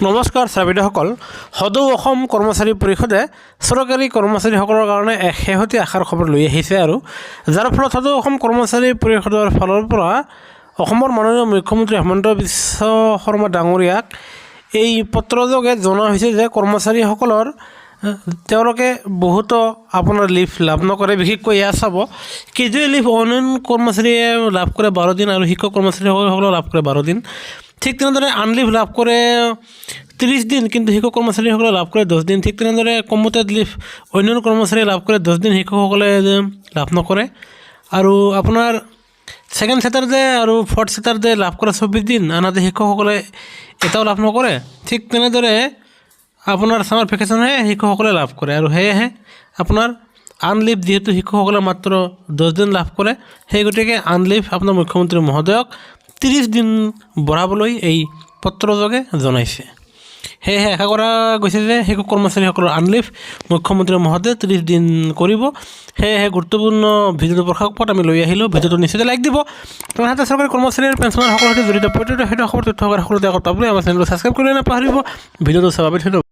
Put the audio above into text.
নমস্কাৰ ছাত্ৰসকল সদৌ অসম কৰ্মচাৰী পৰিষদে চৰকাৰী কৰ্মচাৰীসকলৰ কাৰণে এক শেহতীয়া আশাৰ খবৰ লৈ আহিছে আৰু যাৰ ফলত সদৌ অসম কৰ্মচাৰী পৰিষদৰ ফালৰ পৰা অসমৰ মাননীয় মুখ্যমন্ত্ৰী হিমন্ত বিশ্ব শৰ্মা ডাঙৰীয়াক এই পত্ৰযোগে জনোৱা হৈছে যে কৰ্মচাৰীসকলৰ তেওঁলোকে বহুতো আপোনাৰ লিভ লাভ নকৰে। বিশেষকৈ এয়া চাব কেজুৱেল লিভ অন্যান্য কৰ্মচাৰীয়ে লাভ কৰে 12 দিন আৰু শিক্ষক কৰ্মচাৰীসকলে লাভ কৰে 12 দিন। ঠিক তেনেদৰে আনলিভ লাভ কৰে 30 দিন, কিন্তু শিক্ষক কৰ্মচাৰীসকলে লাভ কৰে 10 দিন। ঠিক তেনেদৰে কম্পিউটাৰ লিভ অন্যান্য কৰ্মচাৰীয়ে লাভ কৰে 10 দিন, শিক্ষকসকলে লাভ নকৰে। আৰু আপোনাৰ ছেকেণ্ড ছেটাৰডে আৰু ফৰ্থ ছেটাৰডে লাভ কৰে 24 দিন, আনহাতে শিক্ষকসকলে এটাও লাভ নকৰে। ঠিক তেনেদৰে আপোনাৰ ছামাৰ ভেকেশ্যনহে শিক্ষকসকলে লাভ কৰে। আৰু সেয়েহে আপোনাৰ আনলিভ যিহেতু শিক্ষকসকলে মাত্ৰ 10 দিন লাভ কৰে, সেই গতিকে আনলিভ আপোনাৰ মুখ্যমন্ত্ৰী মহোদয়ক 30 দিন বঢ়াবলৈ এই পত্ৰযোগে জনাইছে। সেয়েহে আশা কৰা গৈছে যে শিক্ষক কৰ্মচাৰীসকলৰ আনলিভ মুখ্যমন্ত্ৰী মহোদয়ে 30 দিন কৰিব। সেয়েহে গুৰুত্বপূৰ্ণ ভিডিঅ'টো প্ৰকাশত আমি লৈ আহিলোঁ। ভিডিঅ'টো নিশ্চয় লাইক দিব। আনহাতে চৰকাৰী কৰ্মচাৰীৰ পেঞ্চনৰ সকলো সৈতে জড়িত প্ৰতিটো খবৰ তথ্য সকলোতে আগত পাবলৈ আমাৰ চেনেলটো ছাবস্ক্ৰাইব কৰিবলৈ নাপাহৰিব। ভিডিঅ'টো চাব